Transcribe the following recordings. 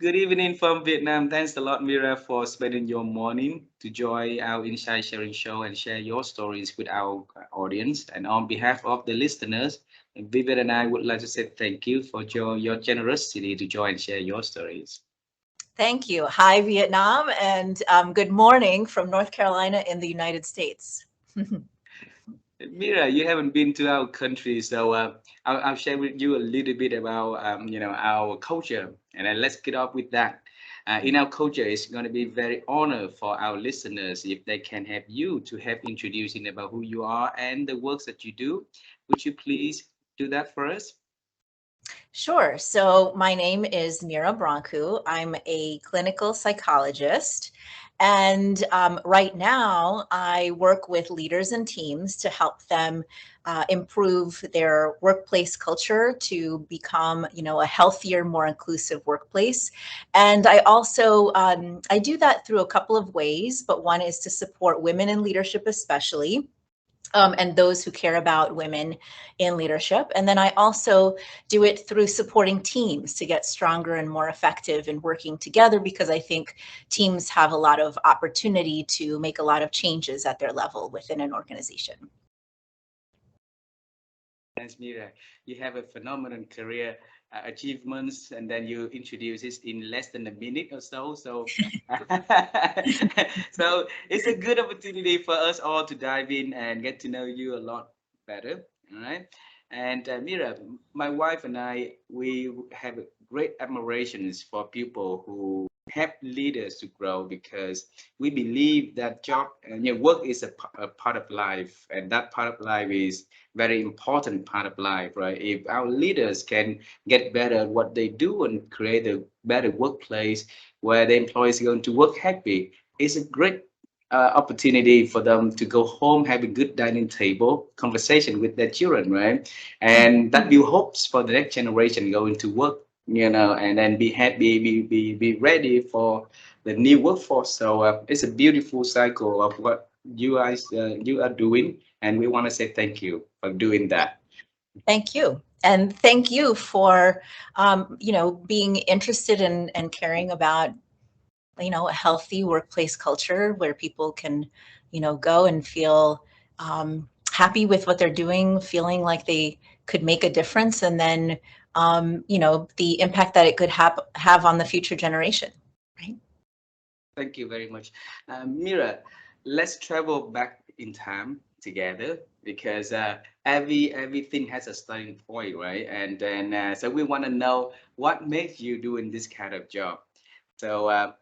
Good evening from Vietnam. Thanks a lot, Mira, for spending your morning to join our Inside Sharing show and share your stories with our audience. And on behalf of the listeners, Vivian and I would like to say thank you for your generosity to join and share your stories. Thank you. Hi, Vietnam, and good morning from North Carolina in the United States. Mira, you haven't been to our country, so I'll share with you a little bit about our culture, and then let's get up with that. In our culture, it's going to be very honor for our listeners if they can have you to help introducing about who you are and the works that you do. Would you please do that for us? Sure. So my name is Mira Brancu. I'm a clinical psychologist. And right now, I work with leaders and teams to help them improve their workplace culture to become, a healthier, more inclusive workplace. And I also I do that through a couple of ways, but one is to support women in leadership, especially and those who care about women in leadership. And then I also do it through supporting teams to get stronger and more effective in working together, because I think teams have a lot of opportunity to make a lot of changes at their level within an organization. Thanks, Mira. You have a phenomenal career achievements, and then you introduce it in less than a minute or so. So, so it's a good opportunity for us all to dive in and get to know you a lot better. All right. And Mira, my wife and I, we have great admirations for people who help leaders to grow because we believe that job and your work is a part of life, and that part of life is very important part of life, right? If our leaders can get better at what they do and create a better workplace where the employees are going to work happy, it's a great opportunity for them to go home, have a good dining table conversation with their children, right? And that build hopes for the next generation going to work, and then be happy, be ready for the new workforce. So it's a beautiful cycle of what you are doing, and we want to say thank you for doing that. Thank you. And thank you for, being interested in and caring about, a healthy workplace culture where people can, go and feel happy with what they're doing, feeling like they could make a difference, and then, the impact that it could have on the future generation, right? Thank you very much. Mira, let's travel back in time together because everything has a starting point, right? And then so we want to know what makes you doing this kind of job. So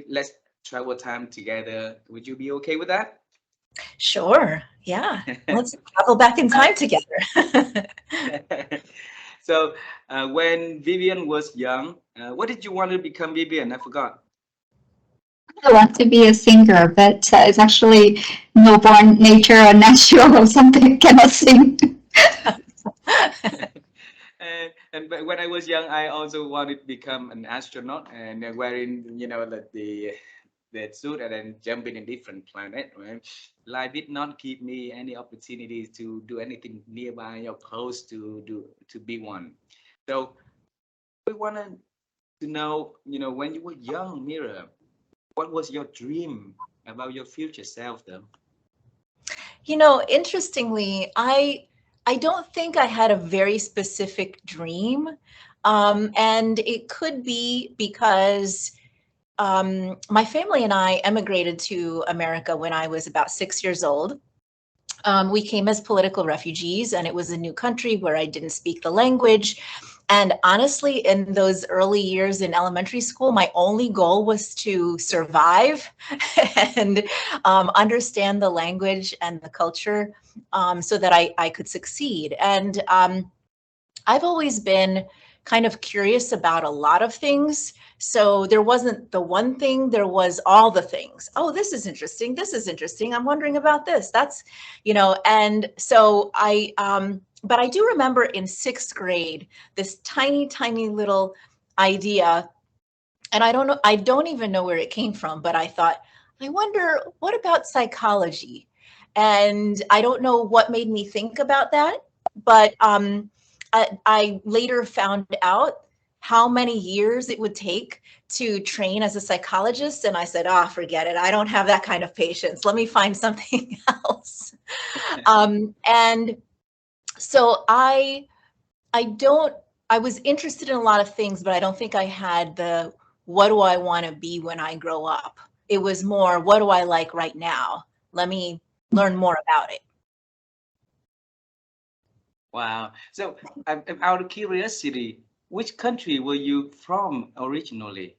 let's travel time together. Would you be okay with that? Sure. Yeah. Let's travel back in time together. So when Vivian was young, what did you want to become, Vivian? I forgot. I want to be a singer, but it's actually no born nature or natural or something. Cannot sing. And when I was young, I also wanted to become an astronaut and wearing, the suit and then jumping in different planet. Right? Life did not give me any opportunities to do anything nearby or close to be one. So we wanted to know, when you were young, Mira, what was your dream about your future self, though? Interestingly, I don't think I had a very specific dream. And it could be because my family and I emigrated to America when I was about 6 years old. We came as political refugees, and it was a new country where I didn't speak the language. And honestly, in those early years in elementary school, my only goal was to survive and understand the language and the culture, so that I could succeed. And I've always been kind of curious about a lot of things. So there wasn't the one thing, there was all the things. Oh, this is interesting. This is interesting. I'm wondering about this. That's, and so but I do remember in sixth grade, this tiny, tiny little idea. And I don't even know where it came from, but I thought, I wonder, what about psychology? And I don't know what made me think about that, but I later found out how many years it would take to train as a psychologist. And I said, ah, forget it. I don't have that kind of patience. Let me find something else. And so I don't, I was interested in a lot of things, but I don't think I had the, what do I want to be when I grow up? It was more, what do I like right now? Let me learn more about it. Wow. So, I'm out of curiosity, which country were you from originally?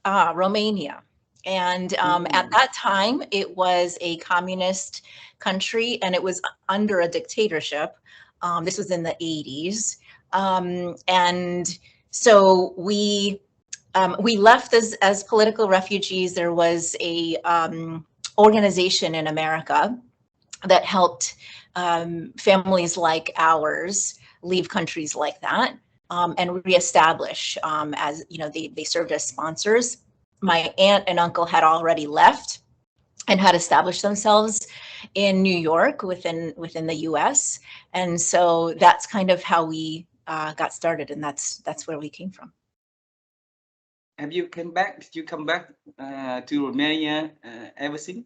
Romania. And at Mm. that time, it was a communist country and it was under a dictatorship. This was in the 80s. And so we left as political refugees. There was a organization in America that helped families like ours leave countries like that and reestablish as you know they served as sponsors. My aunt and uncle had already left and had established themselves in New York within the U.S. And so that's kind of how we got started, and that's where we came from. Have you come back? Did you come back to Romania ever since?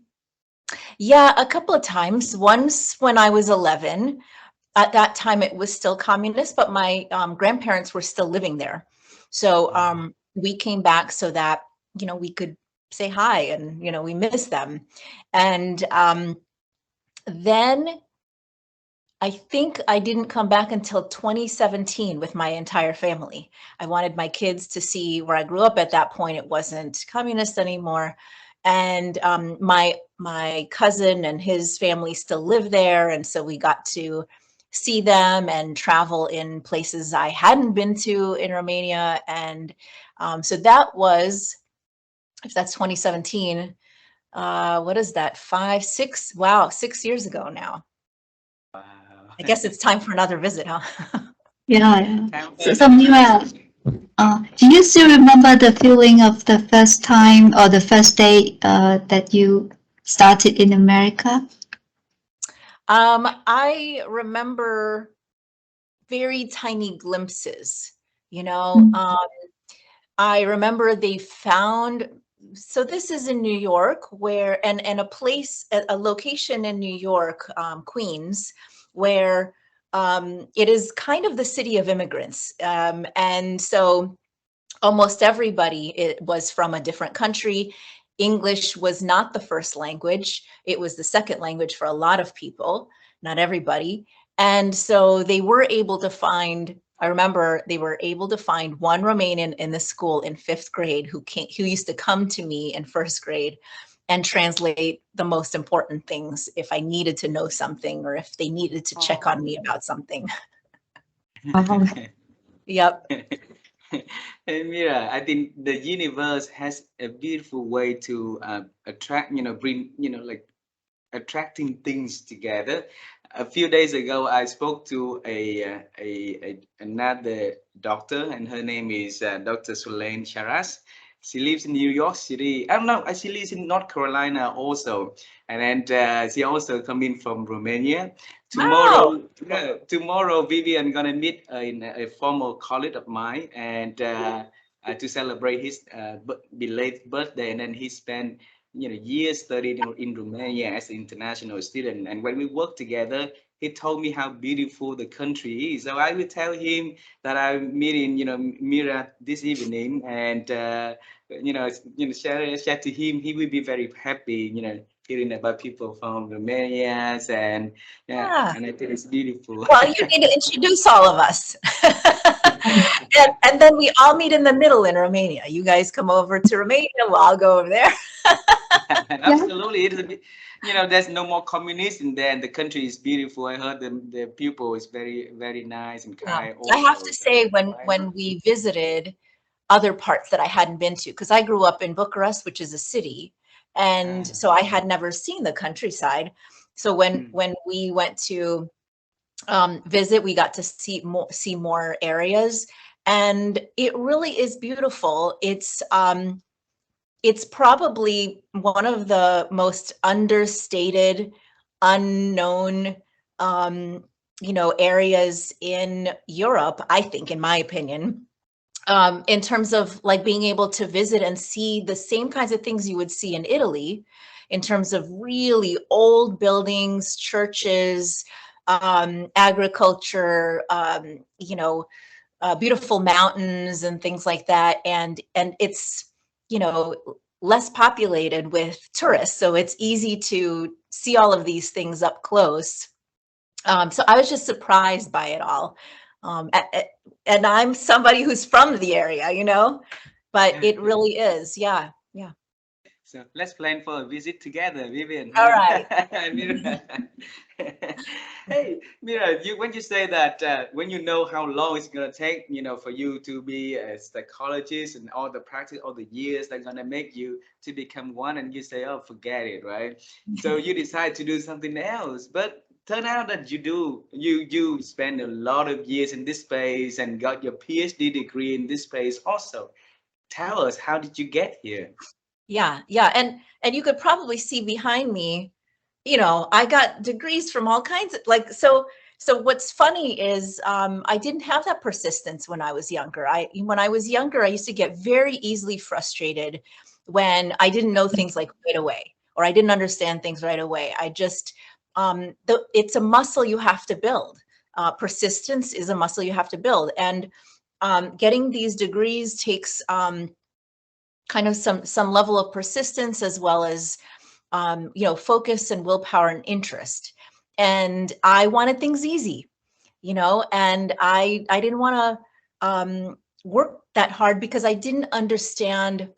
Yeah, a couple of times. Once when I was 11. At that time, it was still communist, but my grandparents were still living there. So Wow. we came back so that, we could say hi and, we miss them. And then I think I didn't come back until 2017 with my entire family. I wanted my kids to see where I grew up. At that point, it wasn't communist anymore. And my cousin and his family still live there. And so we got to see them and travel in places I hadn't been to in Romania. And so that was, if that's 2017, what is that? 5, 6, wow, 6 years ago now. Wow. I guess it's time for another visit, huh? Yeah, yeah. Time for So another Mira, visit. do you still remember the feeling of the first time or the first day that you started in America? I remember very tiny glimpses, you know. Mm. I remember they found, so this is in New York, where and a place, a location in New York, Queens, where it is kind of the city of immigrants, and so almost everybody it was from a different country. English was not the first language. It was the second language for a lot of people, not everybody. And so they were able to find, I remember they were able to find one Romanian in the school in 5th grade who used to come to me in 1st grade and translate the most important things if I needed to know something or if they needed to check on me Oh. about something. Wow. Yep. Hey, Mira, I think the universe has a beautiful way to attract, bring, like attracting things together. A few days ago, I spoke to another doctor, and her name is Dr. Sulaine Charas. She lives in New York City. I don't know. She lives in North Carolina also, and then she also coming from Romania. Wow. Tomorrow, Vivian gonna meet in a former colleague of mine, and to celebrate his belated birthday, and then he spent years studied in Romania as an international student. And when we work together, he told me how beautiful the country is. So I will tell him that I'm meeting, Mira this evening, and share to him. He will be very happy, hearing about people from Romania, and yeah, Yeah. and I think it's beautiful. Well, you need to introduce all of us. And then we all meet in the middle in Romania. You guys come over to Romania, we'll all go over there. Yeah. Absolutely, it is a bit, there's no more communism there, and the country is beautiful. I heard the people is very, very nice and Yeah. kind I have also. to So say when why not? when we visited other parts that I hadn't been to, because I grew up in Bucharest, which is a city, and Ah, so I had never seen the countryside. So when mm, when we went to visit, we got to see more areas, and it really is beautiful. It's probably one of the most understated, unknown, areas in Europe, I think, in my opinion. in terms of like being able to visit and see the same kinds of things you would see in Italy, in terms of really old buildings, churches, agriculture, beautiful mountains and things like that. And it's, less populated with tourists, so it's easy to see all of these things up close. So I was just surprised by it all. And I'm somebody who's from the area, but it really is. Yeah. Yeah. So let's plan for a visit together, Vivian, All huh? right. Mira. Hey, Mira, when you say that, when you know how long it's gonna take, for you to be a psychologist and all the practice, all the years that gonna make you to become one, and you say, oh, forget it, right? So you decide to do something else, but turn out that you spend a lot of years in this space and got your PhD degree in this space also. Tell us, how did you get here? Yeah. Yeah. And you could probably see behind me, I got degrees from all kinds of like, so what's funny is I didn't have that persistence when I was younger. When I was younger, I used to get very easily frustrated when I didn't know things like right away, or I didn't understand things right away. I just it's a muscle you have to build. Persistence is a muscle you have to build, and getting these degrees takes kind of some level of persistence, as well as focus and willpower and interest. And I wanted things easy, and I didn't want to work that hard because I didn't understand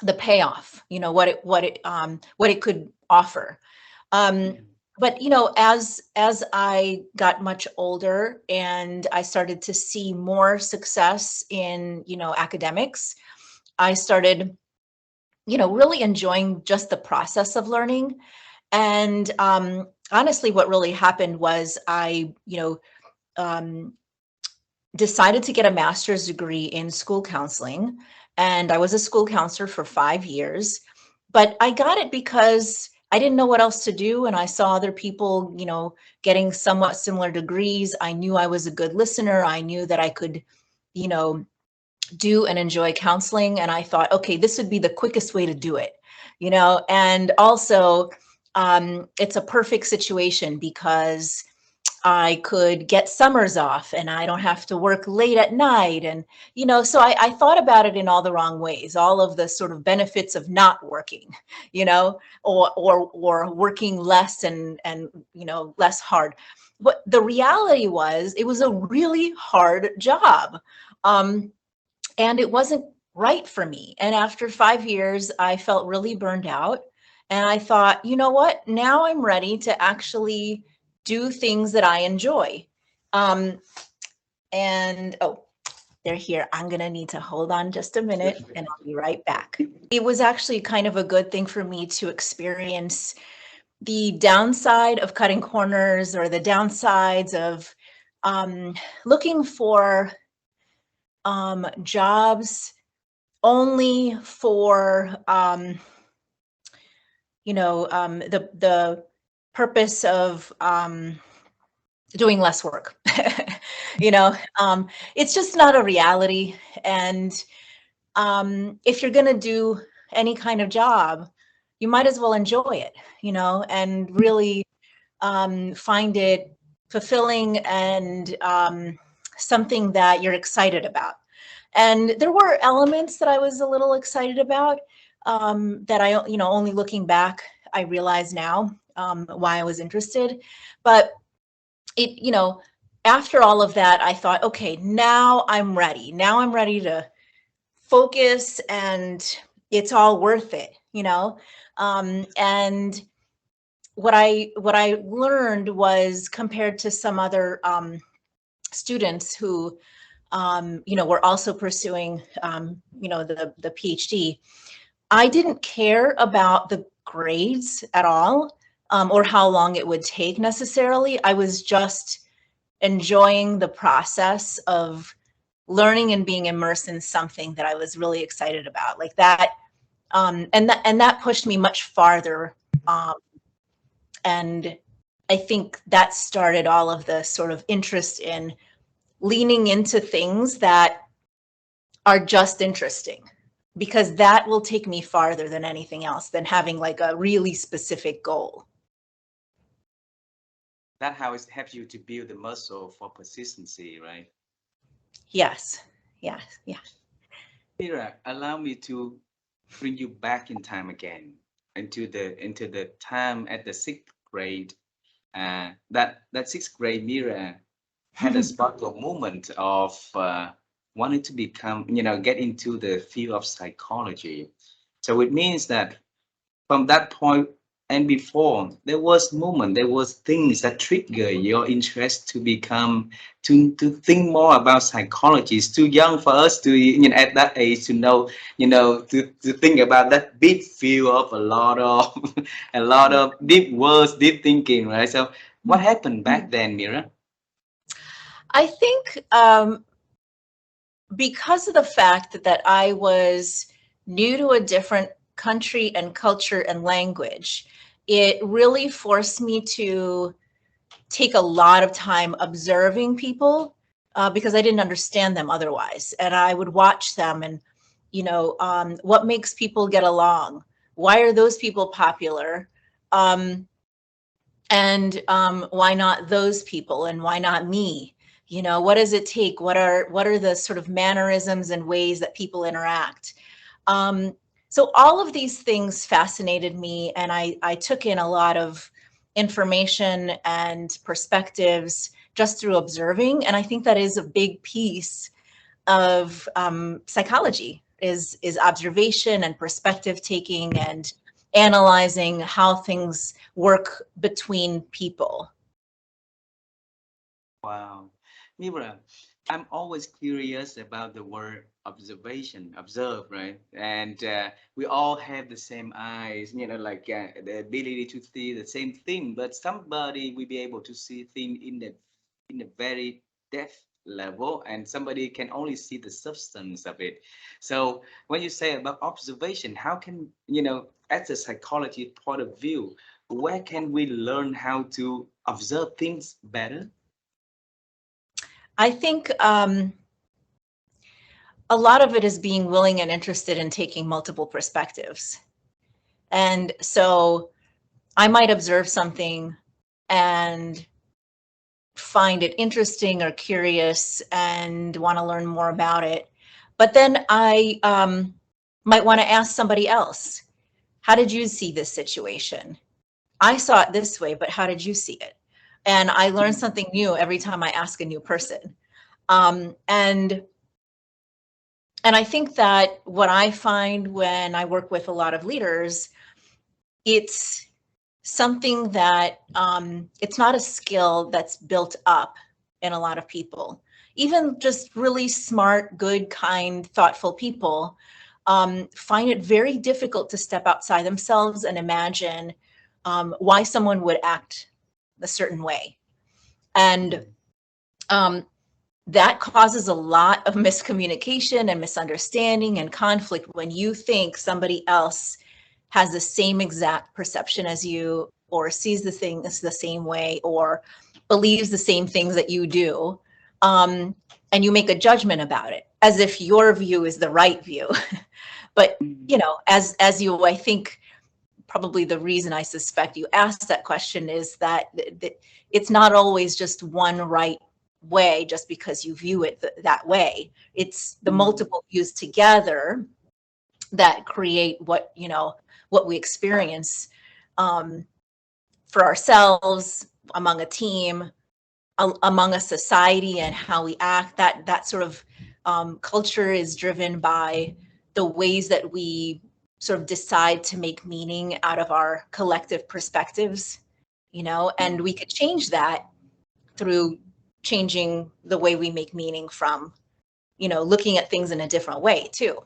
the payoff, what it could offer. Um, but as I got much older and I started to see more success in academics, I started really enjoying just the process of learning. And honestly, what really happened was I, um, decided to get a master's degree in school counseling. And I was a school counselor for 5 years. But I got it because I didn't know what else to do. And I saw other people, getting somewhat similar degrees. I knew I was a good listener. I knew that I could, you know, do and enjoy counseling. And I thought, okay, this would be the quickest way to do it, and also it's a perfect situation because I could get summers off and I don't have to work late at night. And, so I thought about it in all the wrong ways, all of the sort of benefits of not working, or working less and, less hard. But the reality was it was a really hard job. Um, and it wasn't right for me. And after 5 years, I felt really burned out. And I thought, you know what? Now I'm ready to actually do things that I enjoy. Um, and oh, they're here. I'm going to need to hold on just a minute and I'll be right back. It was actually kind of a good thing for me to experience the downside of cutting corners, or the downsides of looking for jobs only for the purpose of doing less work. It's just not a reality. And if you're going to do any kind of job, you might as well enjoy it, and really find it fulfilling and something that you're excited about. And there were elements that I was a little excited about, that I, only looking back, I realize now why I was interested. But it, after all of that, I thought, okay, now I'm ready. Now I'm ready to focus, and it's all worth it, and what I learned was, compared to some other students who were also pursuing, the PhD. I didn't care about the grades at all, or how long it would take necessarily. I was just enjoying the process of learning and being immersed in something that I was really excited about, like that. And that pushed me much farther. And I think that started all of the sort of interest in leaning into things that are just interesting because that will take me farther than anything else than having like a really specific goal. That how it helps you to build the muscle for persistency, right? Yes. Yes. Yeah. Mira, allow me to bring you back in time again into the time at the sixth grade. That sixth grade Mira had a sparkle moment of wanting to become, get into the field of psychology. So it means that from that point and before, there was things that trigger your interest to become, to think more about psychology. It's too young for us to, at that age to know, to think about that big field of a lot of, a lot of deep words, deep thinking, right? So what happened back then, Mira? I think because of the fact that I was new to a different country and culture and language, it really forced me to take a lot of time observing people because I didn't understand them otherwise. And I would watch them and, what makes people get along? Why are those people popular? And why not those people? And why not me? What does it take? What are the sort of mannerisms and ways that people interact? Um, so all of these things fascinated me, and I took in a lot of information and perspectives just through observing. And I think that is a big piece of psychology is observation and perspective taking and analyzing how things work between people. Wow. Mira, I'm always curious about the word observation, observe, right? And we all have the same eyes, like the ability to see the same thing, but somebody will be able to see things in a very depth level, and somebody can only see the substance of it. So when you say about observation, how can, as a psychology point of view, where can we learn how to observe things better? I think a lot of it is being willing and interested in taking multiple perspectives. And so I might observe something and find it interesting or curious and want to learn more about it. But then I might want to ask somebody else, how did you see this situation? I saw it this way, but how did you see it? And I learn something new every time I ask a new person. Um, and and I think that what I find when I work with a lot of leaders, it's something that it's not a skill that's built up in a lot of people. Even just really smart, good, kind, thoughtful people find it very difficult to step outside themselves and imagine why someone would act a certain way. And um, that causes a lot of miscommunication and misunderstanding and conflict when you think somebody else has the same exact perception as you or sees the things the same way or believes the same things that you do, and you make a judgment about it as if your view is the right view. But as you, I think probably the reason I suspect you asked that question is that it's not always just one right way just because you view it that way. It's the multiple views together that create what we experience um, for ourselves, among a team, among a society, and how we act. That sort of culture is driven by the ways that we sort of decide to make meaning out of our collective perspectives, and we could change that through changing the way we make meaning from, looking at things in a different way too.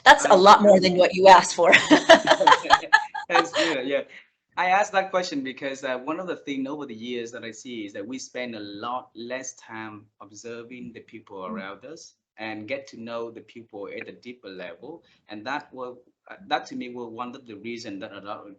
That's a I lot more than what you asked for. That's good. Yeah. I asked that question because one of the things over the years that I see is that we spend a lot less time observing the people around us and get to know the people at a deeper level. And that to me was one of the reasons that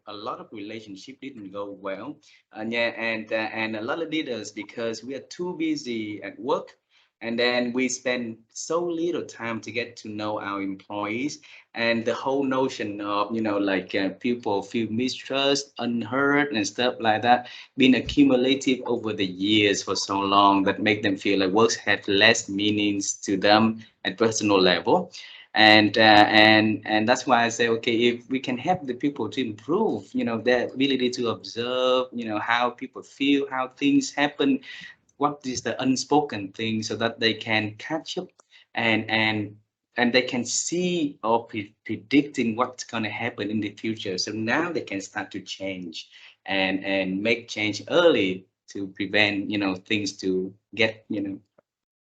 a lot of relationship didn't go well. And yeah, and a lot of leaders, because we are too busy at work, And then we spend so little time to get to know our employees, and the whole notion of, like, people feel mistrust, unheard, and stuff like that, been accumulative over the years for so long, that make them feel like works have less meanings to them at personal level. And that's why I say, okay, if we can help the people to improve, their ability to observe, how people feel, how things happen, what is the unspoken thing, so that they can catch up, and and and they can see or predicting what's going to happen in the future, so now they can start to change, and make change early, to prevent, things to get,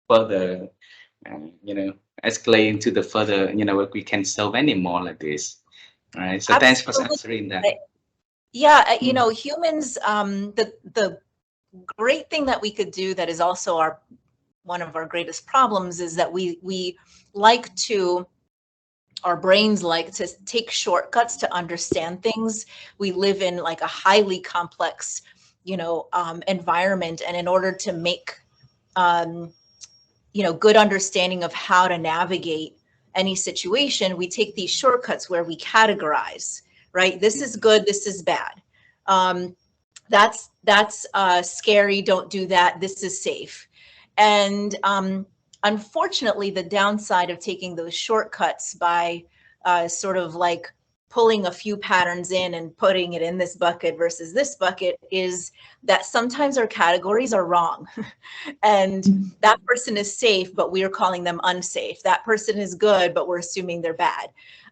further, you know escalate into the further, we can solve any more like this. All right, so thanks for Absolutely. answering that. Yeah, Mm. humans, the great thing that we could do that is also our one of our greatest problems is that we like to our brains like to take shortcuts to understand things. We live in like a highly complex, environment, and in order to make um, good understanding of how to navigate any situation, we take these shortcuts where we categorize, right? This is good, this is bad. Um, that's scary, don't do that, this is safe. And unfortunately, the downside of taking those shortcuts by sort of like pulling a few patterns in and putting it in this bucket versus this bucket is that sometimes our categories are wrong. And that person is safe, but we are calling them unsafe. That person is good, but we're assuming they're bad.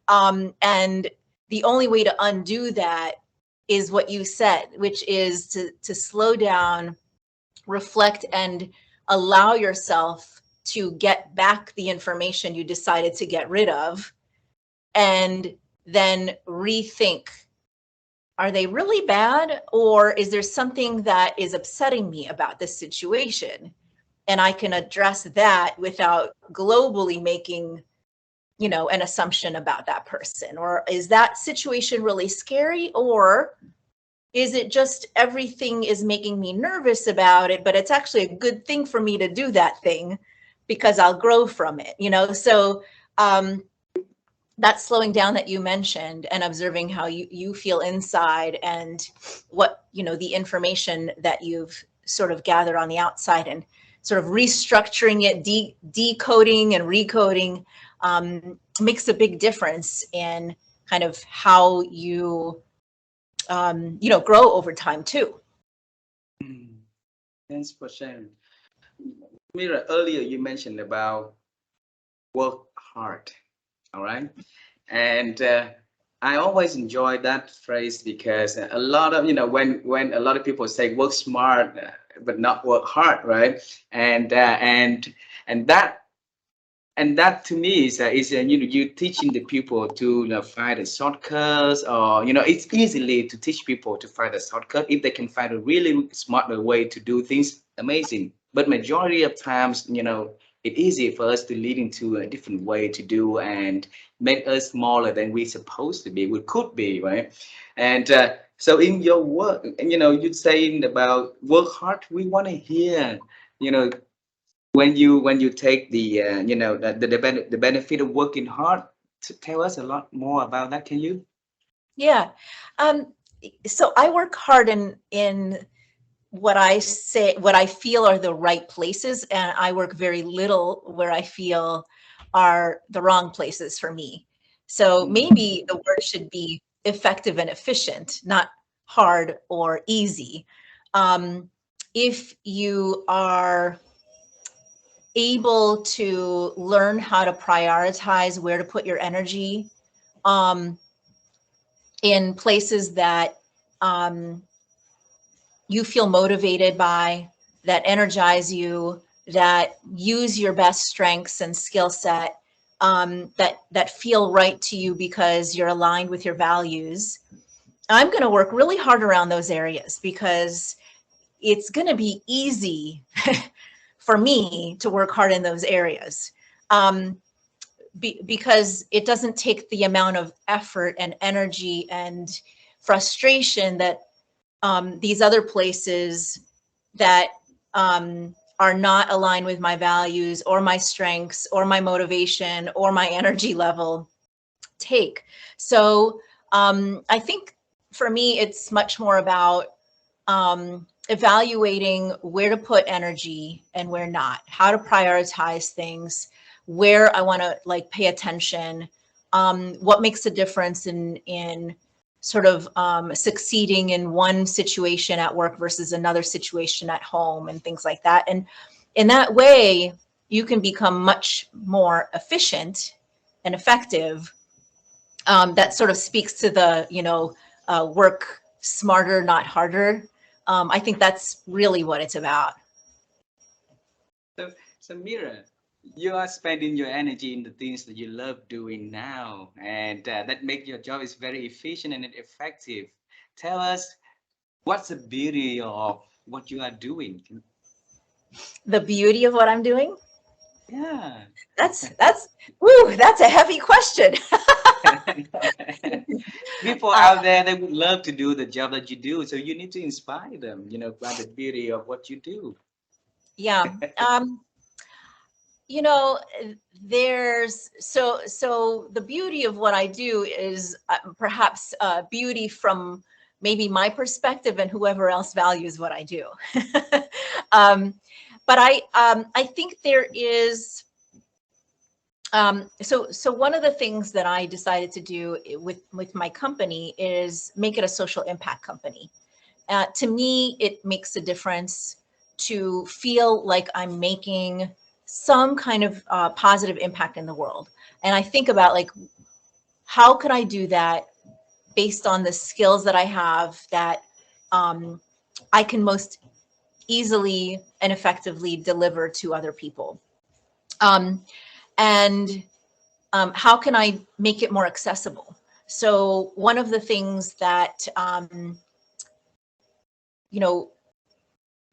And the only way to undo that is what you said, which is to slow down, reflect, and allow yourself to get back the information you decided to get rid of, and then rethink, are they really bad, or is there something that is upsetting me about this situation? And I can address that without globally making, an assumption about that person. Or is that situation really scary, or is it just everything is making me nervous about it, but it's actually a good thing for me to do that thing because I'll grow from it. So that slowing down that you mentioned, and observing how you feel inside, and what, the information that you've sort of gathered on the outside, and sort of restructuring it, decoding and recoding, makes a big difference in kind of how you grow over time too. Mm. Thanks for sharing. Mira, earlier you mentioned about work hard. All right. And I always enjoy that phrase, because a lot of, when a lot of people say work smart, but not work hard, right? And uh, and and that and that to me is you teaching the people to, find a shortcuts, or, it's easily to teach people to find a shortcut if they can find a really smarter way to do things. Amazing. But majority of times, it's easy for us to lead into a different way to do, and make us smaller than we supposed to be, we could be, right? And so in your work, you're saying about work hard, we want to hear, you know when you take the, the benefit of working hard, to tell us a lot more about that, can you? Yeah. Um, so I work hard in what I feel are the right places, and I work very little where I feel are the wrong places for me. So Mm. maybe the word should be effective and efficient, not hard or easy. Um, if you are able to learn how to prioritize where to put your energy, um, in places that um, you feel motivated by, that energize you, that use your best strengths and skill set, that feel right to you because you're aligned with your values. I'm going to work really hard around those areas, because it's going to be easy for me to work hard in those areas. Um, because it doesn't take the amount of effort and energy and frustration that these other places that are not aligned with my values or my strengths or my motivation or my energy level, take. So I think for me, it's much more about evaluating where to put energy and where not, how to prioritize things, where I want to like pay attention, what makes a difference in sort of succeeding in one situation at work versus another situation at home and things like that. And in that way, you can become much more efficient and effective. That sort of speaks to the, work smarter, not harder. I think that's really what it's about. So, so Mira, you are spending your energy in the things that you love doing now, and that make your job is very efficient and effective. Tell us what's the beauty of what you are doing. The beauty of what I'm doing? Yeah. That's a heavy question. People Uh, out there, they would love to do the job that you do, so you need to inspire them, by the beauty of what you do. yeah. You know, so the beauty of what I do is perhaps beauty from maybe my perspective and whoever else values what I do. um, but I think there is so one of the things that I decided to do with my company is make it a social impact company. To me, it makes a difference to feel like I'm making some kind of positive impact in the world. And I think about like, how could I do that based on the skills that I have that um, I can most easily and effectively deliver to other people? Um, and how can I make it more accessible? So one of the things that you know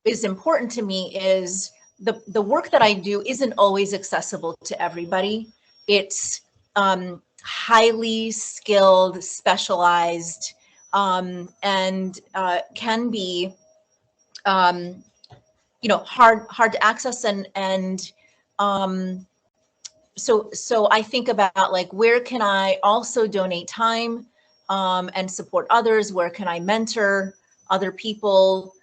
is important to me is the work that I do isn't always accessible to everybody. It's highly skilled, specialized, and can be hard to access and um, so I think about like, where can I also donate time and support others? Where can I mentor other people?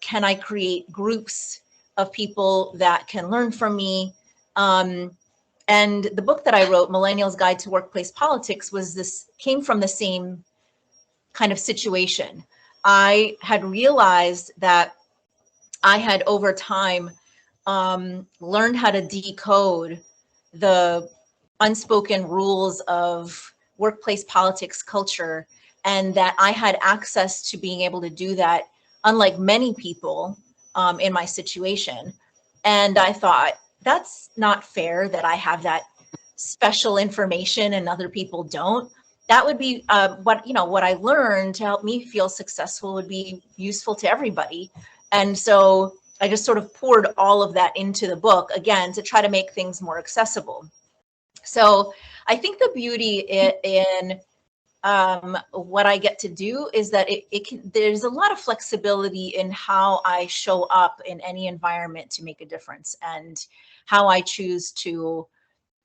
Can I create groups of people that can learn from me? And the book that I wrote, Millennials Guide to Workplace Politics, came from the same kind of situation. I had realized that I had over time learned how to decode the unspoken rules of workplace politics culture, and that I had access to being able to do that, unlike many people in my situation. And I thought, that's not fair that I have that special information and other people don't. That would be what I learned to help me feel successful would be useful to everybody. And so I just sort of poured all of that into the book, again, to try to make things more accessible. So I think the beauty in what I get to do is that there's a lot of flexibility in how I show up in any environment to make a difference, and how I choose to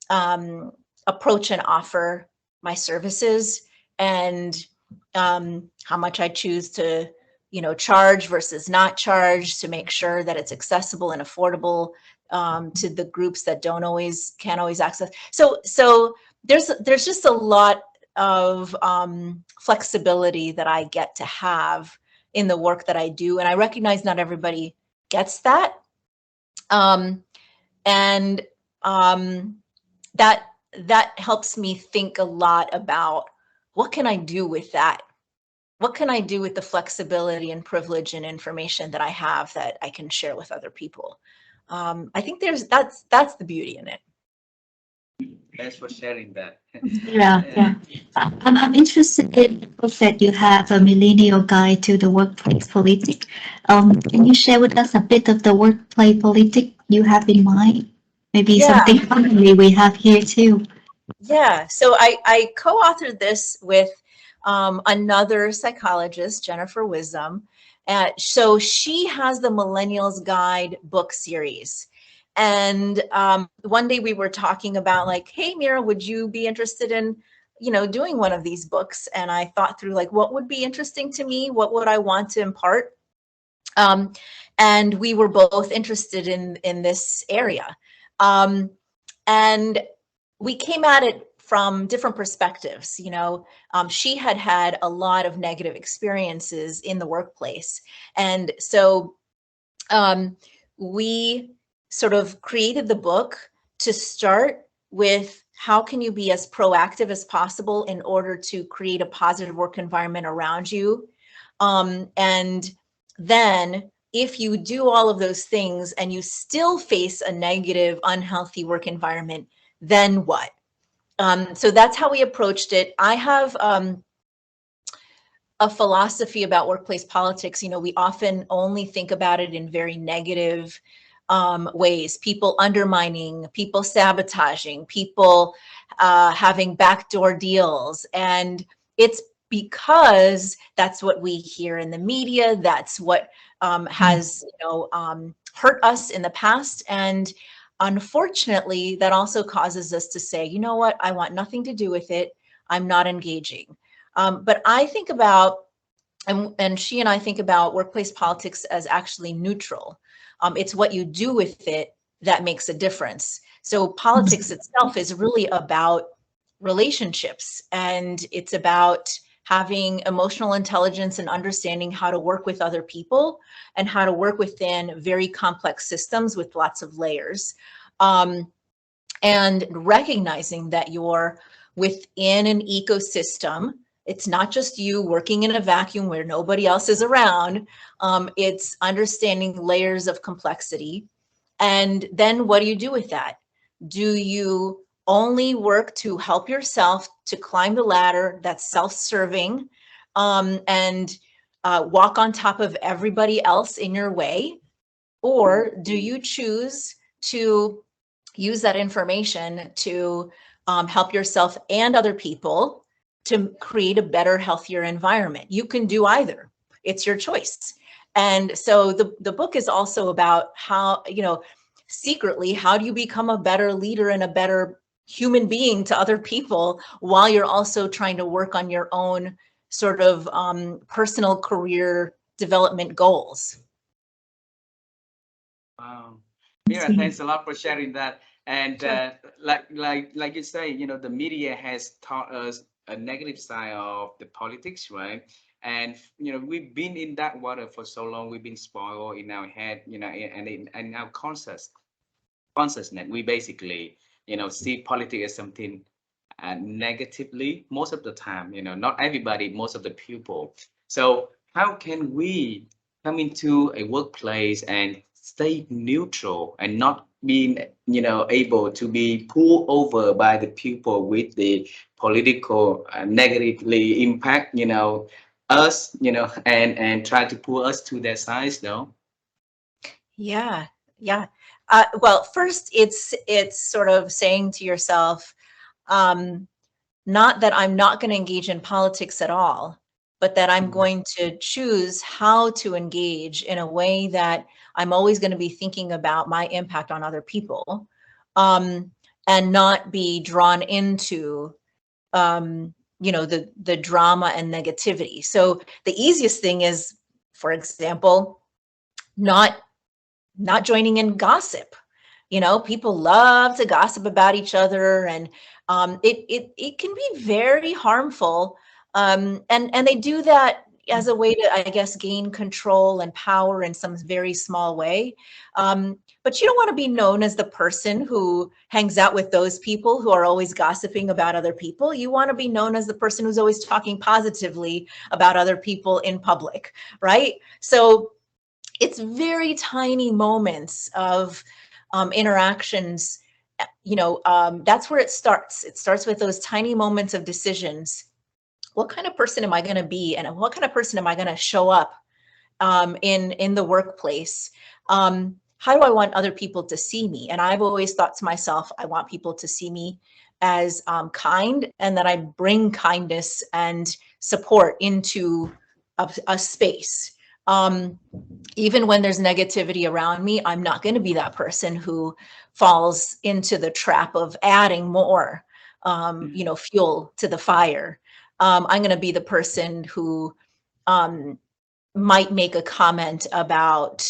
approach and offer my services, and how much I choose to charge versus not charge, to make sure that it's accessible and affordable to the groups that can't always access. So there's just a lot of flexibility that I get to have in the work that I do, and I recognize not everybody gets that, and that helps me think a lot about, what can I do with that? What can I do with the flexibility and privilege and information that I have that I can share with other people? I think that's the beauty in it. Thanks for sharing that. Yeah, yeah. I'm interested in the book that you have, A Millennial Guide to the Workplace Politic. Can you share with us a bit of the workplace politic you have in mind? Maybe Yeah, something commonly we have here too. yeah. So I co-authored this with another psychologist, Jennifer Wisdom, So she has the Millennials Guide book series. And one day we were talking about like, hey, Mira, would you be interested in, doing one of these books? And I thought through like, what would be interesting to me? What would I want to impart? Um, and we were both interested in this area. Um, and we came at it from different perspectives. She had had a lot of negative experiences in the workplace. And so um, we sort of created the book to start with how can you be as proactive as possible in order to create a positive work environment around you. And then if you do all of those things and you still face a negative, unhealthy work environment, then what? So that's how we approached it. I have a philosophy about workplace politics. We often only think about it in very negative ways, people undermining, people sabotaging, people having backdoor deals. And it's because that's what we hear in the media. That's what has hurt us in the past. And unfortunately, that also causes us to say, you know what, I want nothing to do with it. I'm not engaging. But I think about, and she and I think about workplace politics as actually neutral. It's what you do with it that makes a difference. So politics itself is really about relationships, and it's about having emotional intelligence and understanding how to work with other people and how to work within very complex systems with lots of layers. And recognizing that you're within an ecosystem. It's not just you working in a vacuum where nobody else is around. It's understanding layers of complexity. And then what do you do with that? Do you only work to help yourself to climb the ladder that's self-serving and walk on top of everybody else in your way? Or do you choose to use that information to help yourself and other people to create a better, healthier environment? You can do either. It's your choice. And so the book is also about how, secretly, how do you become a better leader and a better human being to other people while you're also trying to work on your own sort of personal career development goals. Wow. Mira, thanks a lot for sharing that. And Sure. like you say, the media has taught us a negative side of the politics, right? And we've been in that water for so long. We've been spoiled in our head, and in our consciousness. We basically, see politics as something negatively most of the time. Not everybody, most of the people. So how can we come into a workplace and stay neutral and not being able to be pulled over by the people with the political negatively impact us and try to pull us to their sides though. Yeah, yeah. Well, first, it's sort of saying to yourself, um, not that I'm not going to engage in politics at all, but that I'm Mhm. going to choose how to engage in a way that I'm always going to be thinking about my impact on other people, um, and not be drawn into the drama and negativity. So the easiest thing is, for example, not joining in gossip. People love to gossip about each other, and it can be very harmful. And they do that as a way to, I guess, gain control and power in some very small way. But you don't want to be known as the person who hangs out with those people who are always gossiping about other people. You want to be known as the person who's always talking positively about other people in public, right? So it's very tiny moments of interactions. That's where it starts. It starts with those tiny moments of decisions. What kind of person am I going to be, and what kind of person am I going to show up in the workplace? How do I want other people to see me? And I've always thought to myself, I want people to see me as kind, and that I bring kindness and support into a space. Um, Even when there's negativity around me, I'm not going to be that person who falls into the trap of adding more, fuel to the fire. I'm going to be the person who um, might make a comment about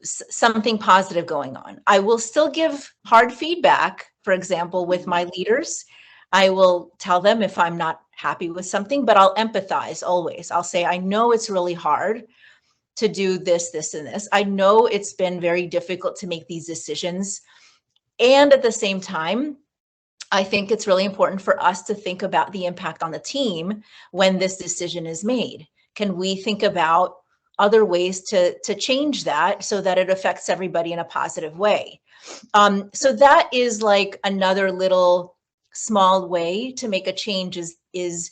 something positive going on. I will still give hard feedback, for example, with my leaders. I will tell them if I'm not happy with something, but I'll empathize always. I'll say, I know it's really hard to do this, this, and this. I know it's been very difficult to make these decisions. And at the same time, I think it's really important for us to think about the impact on the team when this decision is made. Can we think about other ways to change that so that it affects everybody in a positive way? So that is like another little small way to make a change is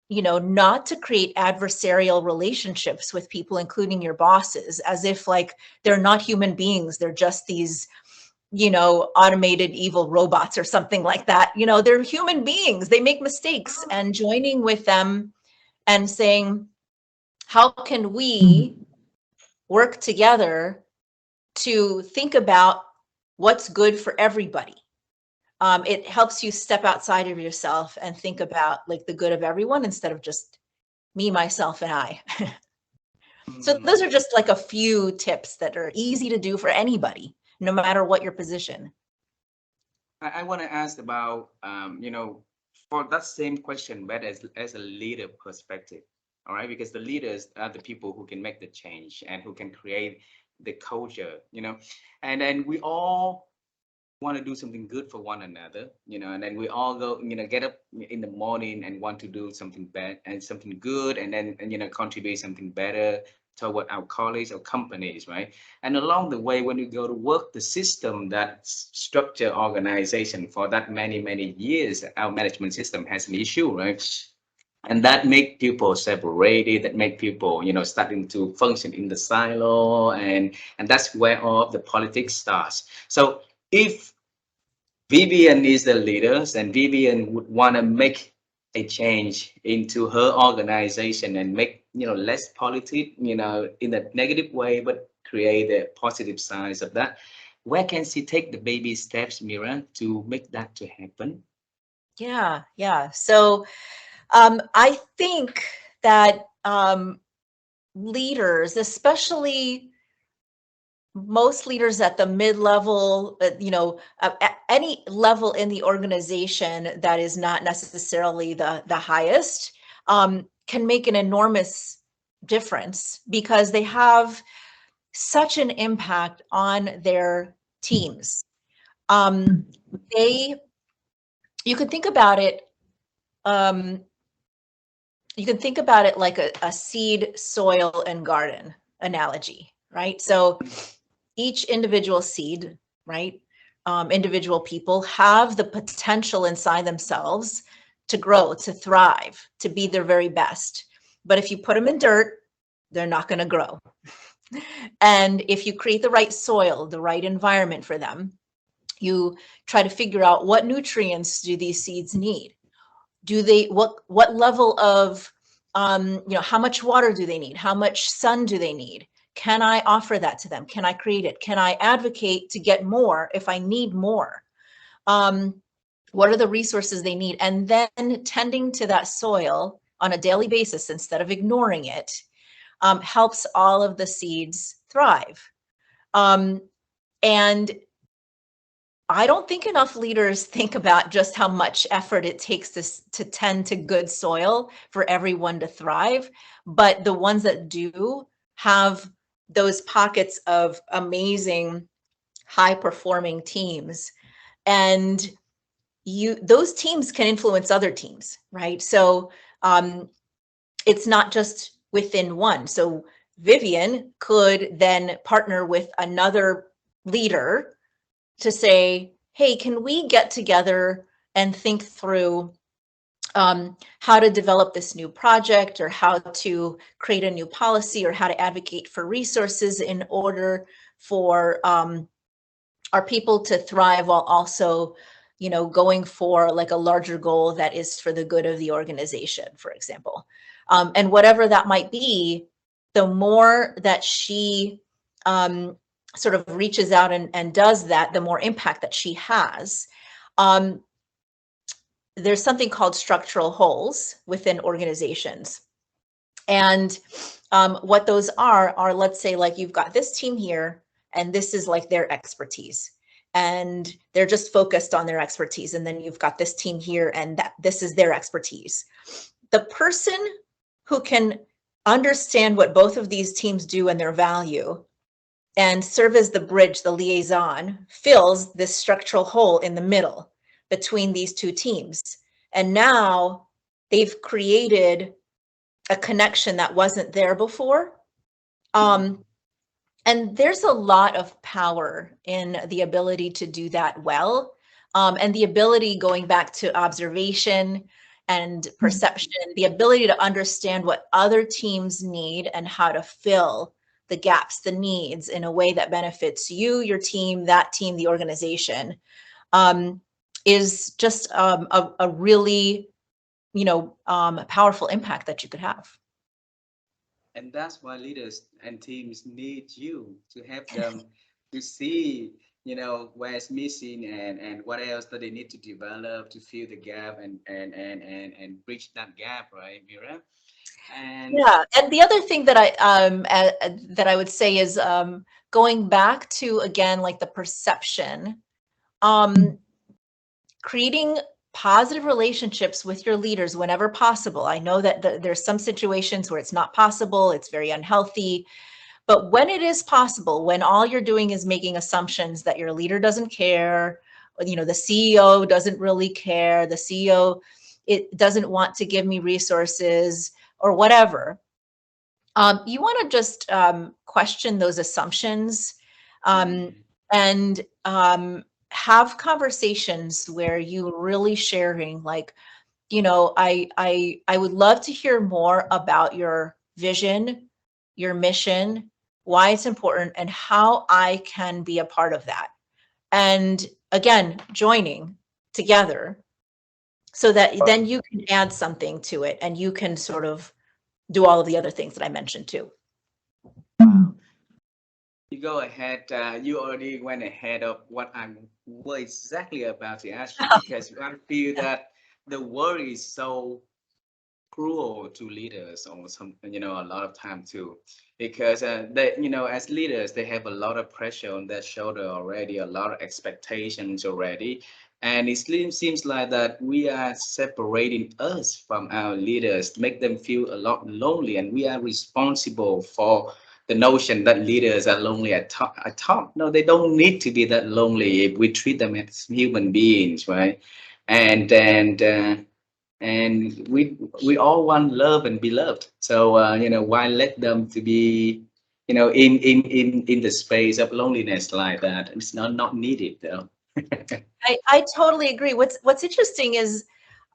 not to create adversarial relationships with people, including your bosses, as if like they're not human beings. They're just these, automated evil robots or something like that. They're human beings. They make mistakes, and joining with them and saying, how can we work together to think about what's good for everybody? It helps you step outside of yourself and think about like the good of everyone instead of just me, myself, and I. So those are just like a few tips that are easy to do for anybody, no matter what your position. I want to ask about, for that same question, but as a leader perspective, all right, because the leaders are the people who can make the change and who can create the culture, and then we all want to do something good for one another, and then we all go, get up in the morning and want to do something bad and something good, and then contribute something better toward our colleagues or companies, right? And along the way, when we go to work, the system that structure organization for that many years, our management system has an issue, right? And that make people separated, that make people starting to function in the silo, and that's where all the politics starts. So if Vivian is the leader, and Vivian would want to make a change into her organization and make less politics, in a negative way, but create the positive sides of that. Where can she take the baby steps, Mira, to make that to happen? Yeah. So I think that leaders, especially most leaders at the mid-level, at any level in the organization that is not necessarily the highest, can make an enormous difference because they have such an impact on their teams. They, you could think about it, um, you can think about it like a seed, soil, and garden analogy, right? So each individual seed, right? Individual people have the potential inside themselves to grow, to thrive, to be their very best. But if you put them in dirt, they're not going to grow. And if you create the right soil, the right environment for them, you try to figure out what nutrients do these seeds need. Do they, what level of how much water do they need? How much sun do they need? Can I offer that to them? Can I create it? Can I advocate to get more if I need more? What are the resources they need? And then tending to that soil on a daily basis instead of ignoring it helps all of the seeds thrive. And I don't think enough leaders think about just how much effort it takes to tend to good soil for everyone to thrive. But the ones that do have those pockets of amazing, high performing teams. And those teams can influence other teams, right? So it's not just within one. So Vivian could then partner with another leader to say, hey, can we get together and think through how to develop this new project, or how to create a new policy, or how to advocate for resources in order for our people to thrive, while also going for like a larger goal that is for the good of the organization, for example. And whatever that might be, the more that she sort of reaches out and does that, the more impact that she has. There's something called structural holes within organizations. And what those are, let's say, like, you've got this team here, and this is like their expertise, and they're just focused on their expertise. And then you've got this team here, and this is their expertise. The person who can understand what both of these teams do and their value and serve as the bridge, the liaison, fills this structural hole in the middle between these two teams. And now they've created a connection that wasn't there before. And there's a lot of power in the ability to do that well. And the ability, going back to observation and perception, the ability to understand what other teams need and how to fill the gaps, the needs, in a way that benefits you, your team, that team, the organization, is just a really, powerful impact that you could have. And that's why leaders and teams need you to help them to see, where it's missing, and what else that they need to develop to fill the gap, and bridge that gap, right, Mira? And Yeah, and the other thing that I would say is, going back to, again, like, the perception, creating positive relationships with your leaders whenever possible. I know that there's some situations where it's not possible, it's very unhealthy, but when it is possible, when all you're doing is making assumptions that your leader doesn't care, the CEO doesn't really care, the CEO, it doesn't want to give me resources or whatever, you want to just question those assumptions, and have conversations where you're really sharing, like, I would love to hear more about your vision, your mission, why it's important, and how I can be a part of that. And again, joining together so that then you can add something to it, and you can sort of do all of the other things that I mentioned too. you go ahead. You already went ahead of what I was exactly about to ask you, because I feel that the world is so cruel to leaders, or some, a lot of time too, because they, as leaders, they have a lot of pressure on their shoulder already, a lot of expectations already. And it seems like that we are separating us from our leaders, make them feel a lot lonely, and we are responsible for the notion that leaders are lonely at top. No, they don't need to be that lonely if we treat them as human beings, right? And we all want love and be loved. So why let them to be, in the space of loneliness like that? It's not needed, though. I totally agree. What's interesting is,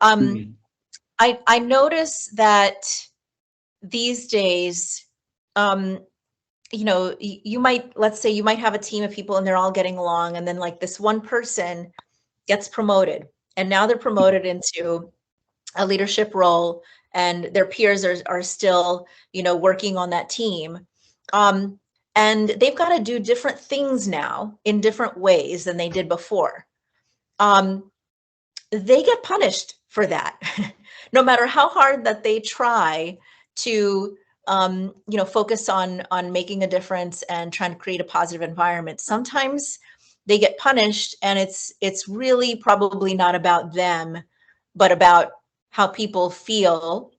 I notice that these days, you might, let's say you might have a team of people and they're all getting along, and then, like, this one person gets promoted, and now they're promoted into a leadership role, and their peers are still, working on that team. And they've got to do different things now in different ways than they did before. They get punished for that. No matter how hard that they try to focus on making a difference and trying to create a positive environment, sometimes they get punished, and it's really probably not about them, but about how people feel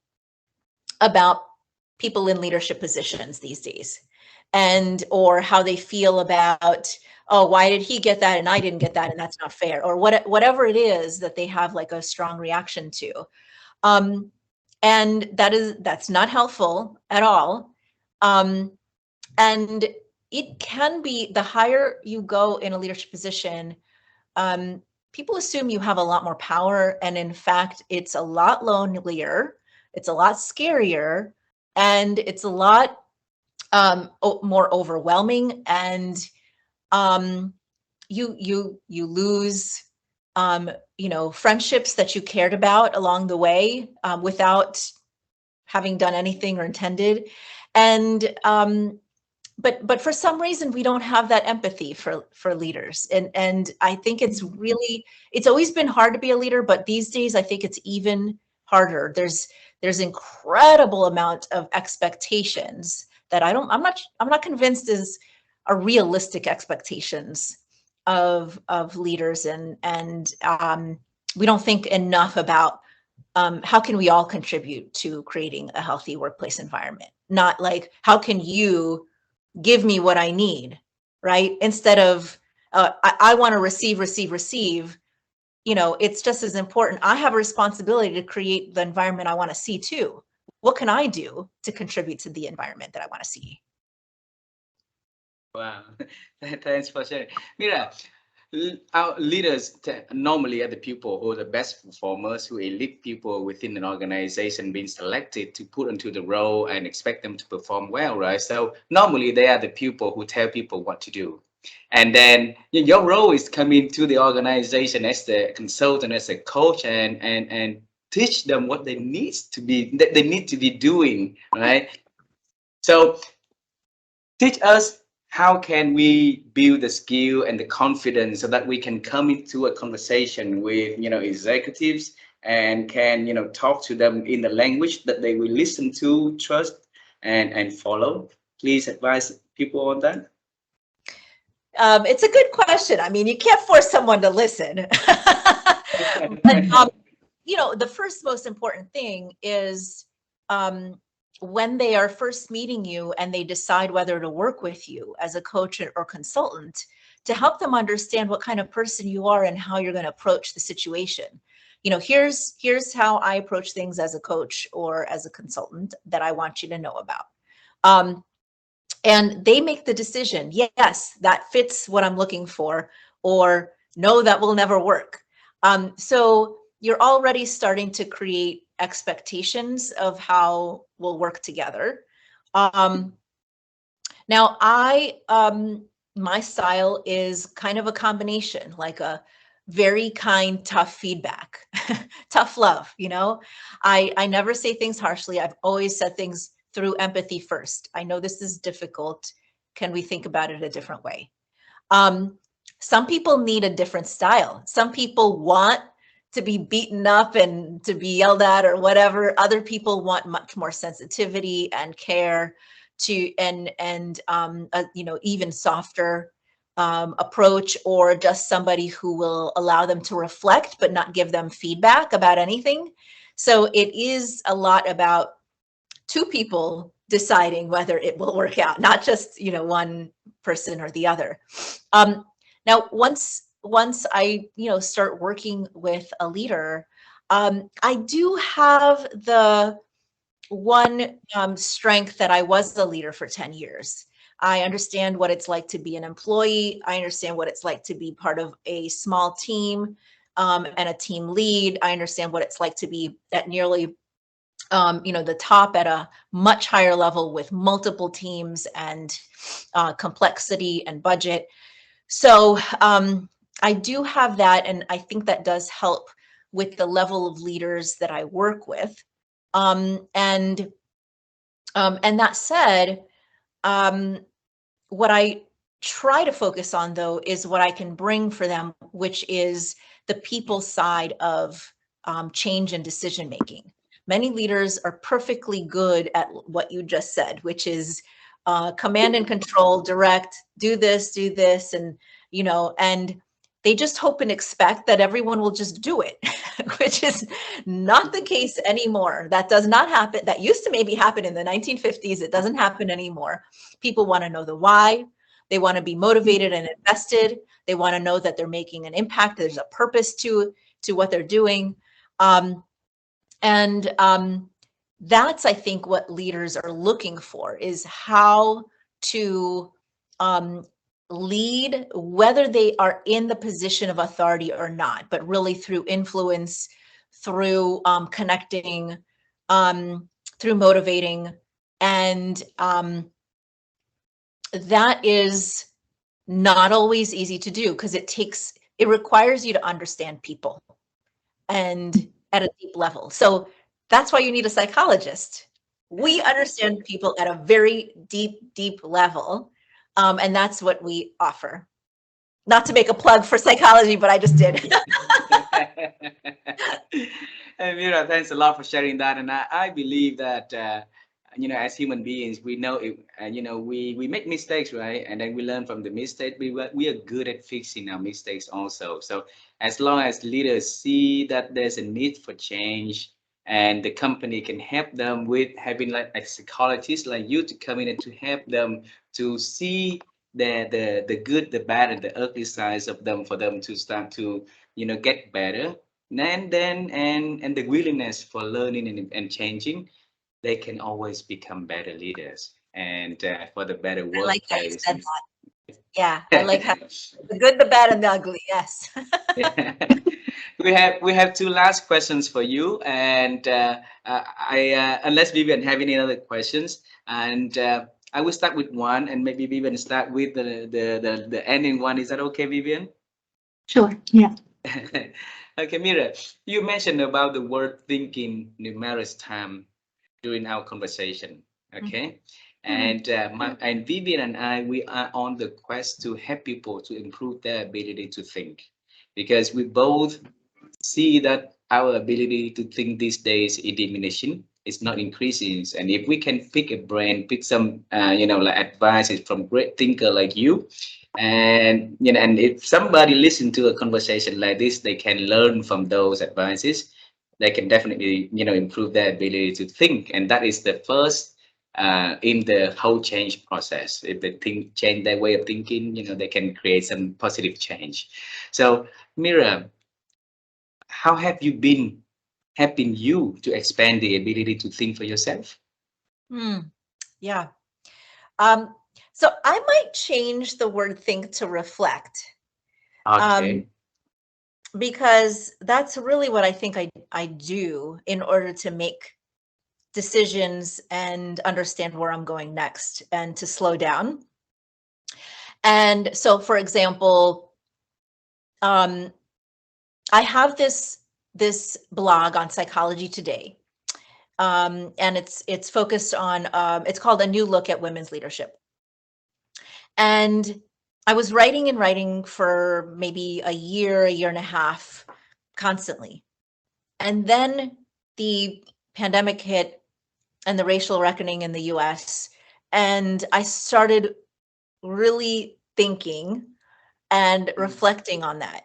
about people in leadership positions these days, and or how they feel about, oh, why did he get that and I didn't get that, and that's not fair, or whatever it is that they have, like, a strong reaction to. And that's not helpful at all. And it can be, the higher you go in a leadership position, people assume you have a lot more power, and in fact, it's a lot lonelier, it's a lot scarier, and it's a lot more overwhelming, and you lose friendships that you cared about along the way, without having done anything or intended. And but for some reason we don't have that empathy for leaders, and I think it's always been hard to be a leader, but these days I think it's even harder. There's incredible amount of expectations that I'm not convinced is are realistic expectations of leaders, and we don't think enough about how can we all contribute to creating a healthy workplace environment, not like how can you give me what I need, right? Instead of I want to receive. It's just as important. I have a responsibility to create the environment I want to see too. What can I do to contribute to the environment that I want to see? Wow, thanks for sharing. Mira, our leaders normally are the people who are the best performers, who elite people within an organization being selected to put into the role and expect them to perform well, right? So normally they are the people who tell people what to do. And then your role is coming to the organization as the consultant, as a coach, and teach them what they need to be that they need to be doing, right? So teach us, how can we build the skill and the confidence so that we can come into a conversation with executives and can talk to them in the language that they will listen to, trust, and follow. Please advise people on that. It's a good question. I mean, you can't force someone to listen. But the first most important thing is when they are first meeting you and they decide whether to work with you as a coach or consultant, to help them understand what kind of person you are and how you're going to approach the situation. Here's how I approach things as a coach or as a consultant that I want you to know about. And they make the decision, yes, that fits what I'm looking for, or no, that will never work. So you're already starting to create expectations of how we'll work together. Now, my style is kind of a combination, like a very kind, tough feedback, tough love. I never say things harshly. I've always said things through empathy first. I know this is difficult. Can we think about it a different way? Some people need a different style. Some people want to be beaten up and to be yelled at or whatever. Other people want much more sensitivity and care and even softer approach, or just somebody who will allow them to reflect but not give them feedback about anything. So it is a lot about two people deciding whether it will work out, not just one person or the other. Now, once I start working with a leader, I do have the one strength that I was a leader for 10 years. I understand what it's like to be an employee. I understand what it's like to be part of a small team and a team lead. I understand what it's like to be at nearly the top at a much higher level with multiple teams and complexity and budget. So I do have that, and I think that does help with the level of leaders that I work with. And that said, what I try to focus on, though, is what I can bring for them, which is the people side of change and decision making. Many leaders are perfectly good at what you just said, which is command and control, direct, do this, and and they just hope and expect that everyone will just do it, which is not the case anymore. That does not happen. That used to maybe happen in the 1950s. It doesn't happen anymore. People want to know the why. They want to be motivated and invested. They want to know that they're making an impact. There's a purpose to what they're doing. And that's, I think, what leaders are looking for, is how to lead, whether they are in the position of authority or not, but really through influence, through connecting, through motivating. And that is not always easy to do, because it requires you to understand people and at a deep level. So that's why you need a psychologist, We understand people at a very deep, deep level. And that's what we offer. Not to make a plug for psychology, but I just did. And Mira, thanks a lot for sharing that. And I believe that, as human beings, we know it, we make mistakes, right? And then we learn from the mistake. We are good at fixing our mistakes also. So as long as leaders see that there's a need for change, and the company can help them with having like a psychologist like you to come in and to help them to see the good, the bad, and the ugly sides of them, for them to start to get better, and the willingness for learning and changing, they can always become better leaders and for the better I like how you workplace. said that. Yeah, I like how the good, the bad, and the ugly. Yes. We have two last questions for you, and I unless Vivian have any other questions, and I will start with one, and maybe Vivian start with the ending one. Is that okay, Vivian? Sure. Yeah. Okay, Mira, you mentioned about the word thinking numerous times during our conversation. Okay, Mhm. and Vivian and I, we are on the quest to help people to improve their ability to think, because we both see that our ability to think these days is diminishing. It's not increasing. And if we can pick a brain, pick some, like advices from great thinker like you, and if somebody listen to a conversation like this, they can learn from those advices. They can definitely, improve their ability to think, and that is the first in the whole change process. If they think, change their way of thinking, they can create some positive change. So, Mira, how have you been helping you to expand the ability to think for yourself? Hmm. Yeah. Um, so I might change the word think to reflect, um, Okay. because that's really what I think I do in order to make decisions and understand where I'm going next and to slow down. And so, for example, um, I have this blog on Psychology Today, and it's focused on it's called A New Look at Women's Leadership. And I was writing and writing for maybe a year and a half, constantly. And then the pandemic hit and the racial reckoning in the US. And I started really thinking and Mm. reflecting on that.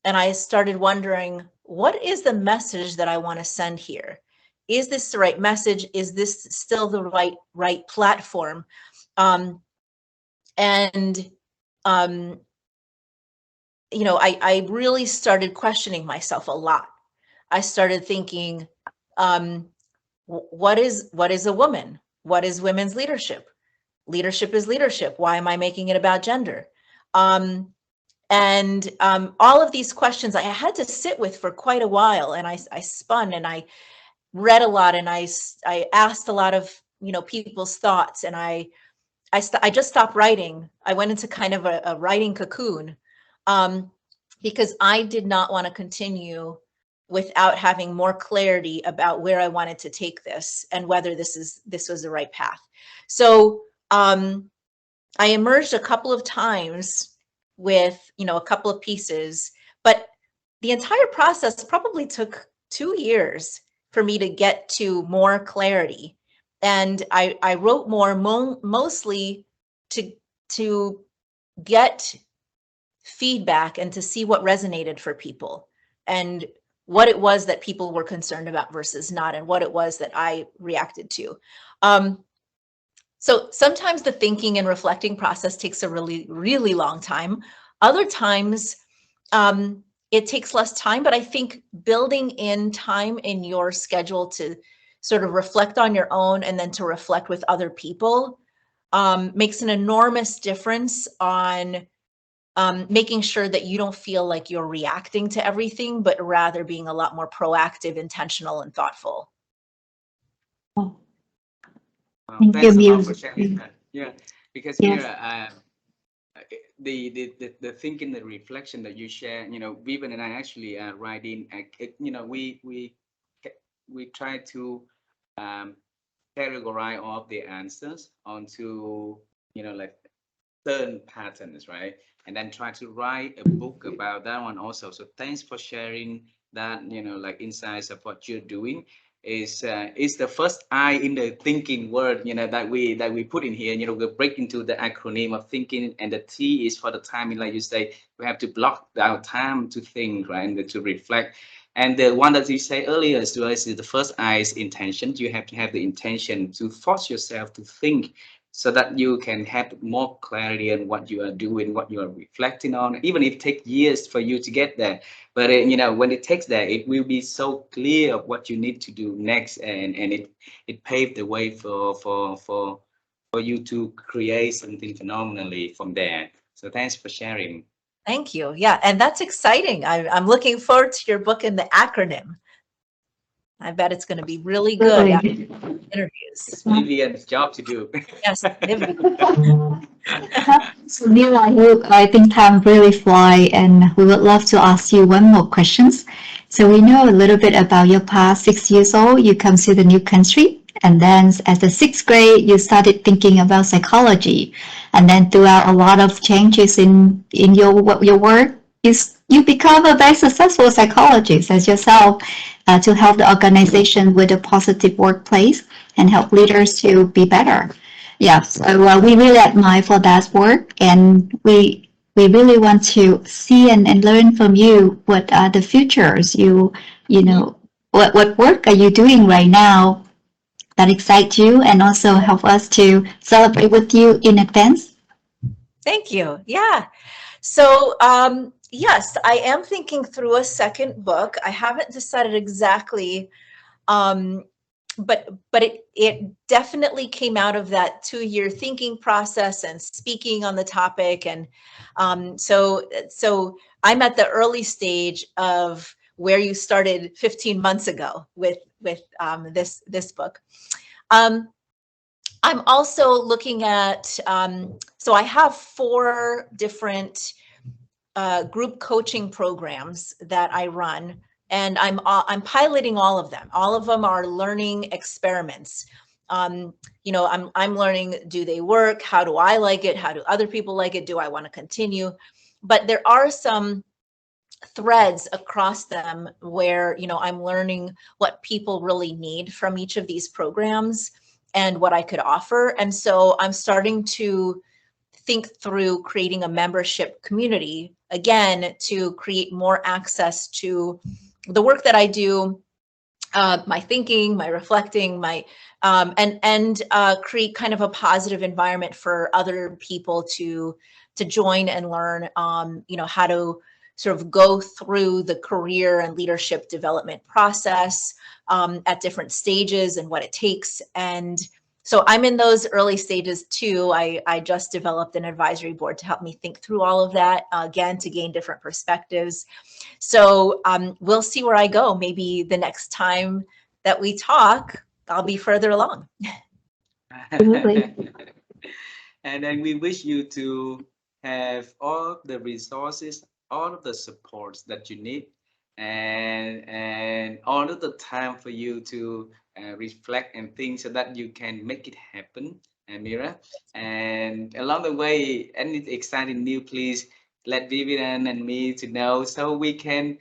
And I started wondering, what is the message that I want to send here? Is this the right message? Is this still the right platform? Um, and um, I really started questioning myself a lot. I started thinking, um, what is a woman? What is women's leadership? Leadership is leadership. Why am I making it about gender? And all of these questions I had to sit with for quite a while, and I spun and I read a lot, and I asked a lot of people's thoughts, and I just stopped writing. I went into kind of a writing cocoon, um, because I did not want to continue without having more clarity about where I wanted to take this and whether this was the right path. So I emerged a couple of times with a couple of pieces, but the entire process probably took 2 years for me to get to more clarity. And I wrote more, mostly to to get feedback and to see what resonated for people, and what it was that people were concerned about versus not, and what it was that I reacted to. Um, so sometimes the thinking and reflecting process takes a really, really long time. Other times, it takes less time, but I think building in time in your schedule to sort of reflect on your own and then to reflect with other people, makes an enormous difference on making sure that you don't feel like you're reacting to everything, but rather being a lot more proactive, intentional, and thoughtful. Oh, Well, thank you, thanks a lot Mira. for sharing that. Yeah, because Yes. Mira, the thinking, the reflection that you share, Vivian and I actually writing, we try to um, categorize all the answers onto, like certain patterns, right? And then try to write a book about that one also. So thanks for sharing that, like insights of what you're doing. Is the first I in the thinking word, that we put in here. We break into the acronym of thinking, and the T is for the timing, like you say, we have to block our time to think, right, and to reflect. And the one that you say earlier as well is the first I is intention. You have to have the intention to force yourself to think so that you can have more clarity on what you are doing, what you are reflecting on, even if it takes years for you to get there. But when it takes that, it will be so clear of what you need to do next, and it paved the way for you to create something phenomenally from there. So thanks for sharing. Thank you. Yeah, and that's exciting. I'm looking forward to your book in the acronym. I bet it's going to be really good after Really. interviews. It's Vivian's job to do. Yes, Vivian. So Mira, I think time really fly, and we would love to ask you one more questions. So we know a little bit about your past. 6 years old, you come to the new country, and then as the sixth grade, you started thinking about psychology, and then throughout a lot of changes in your work, you become a very successful psychologist as yourself, to help the organization with a positive workplace and help leaders to be better. Yeah, so we really admire for that work, and we really want to see and learn from you what are the futures you know what work are you doing right now that excites you and also help us to celebrate with you in advance. Thank you. Yeah. So, yes, I am thinking through a second book. I haven't decided exactly, um, but it definitely came out of that 2 year thinking process and speaking on the topic. And so I'm at the early stage of where you started 15 months ago with this book. Um, I'm also looking at, so I have 4 different group coaching programs that I run, and I'm piloting all of them. All of them are learning experiments. I'm learning, do they work? How do I like it? How do other people like it? Do I want to continue? But there are some threads across them where I'm learning what people really need from each of these programs and what I could offer. And so I'm starting to think through creating a membership community again to create more access to the work that I do, my thinking, my reflecting, my and create kind of a positive environment for other people to join and learn, how to sort of go through the career and leadership development process at different stages and what it takes. And so I'm in those early stages too. I just developed an advisory board to help me think through all of that, again, to gain different perspectives. So we'll see where I go. Maybe the next time that we talk, I'll be further along. Absolutely. And then we wish you to have all the resources, all of the supports that you need, and all of the time for you to reflect and think so that you can make it happen, Mira. And along the way, any exciting new, please let Vivian and me to know so we can,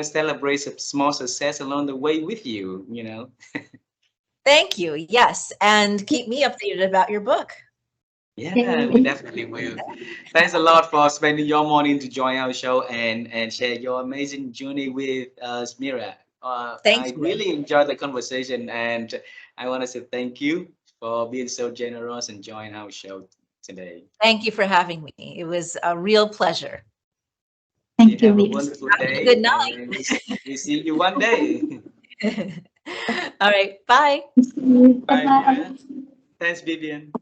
celebrate some small success along the way with you. Thank you. Yes. And keep me updated about your book. Yeah, we Yay. definitely will. Thanks a lot for spending your morning to join our show and share your amazing journey with us, Mira. Thank I you. really enjoyed the conversation, and I want to say thank you for being so generous and joining our show today. Thank you for having me. It was a real pleasure. You Thank you, have a Mira. wonderful Have a good day, and we see you one day. night. All right. Bye. See you. Bye Bye, bye. Mira. Thanks, Vivian.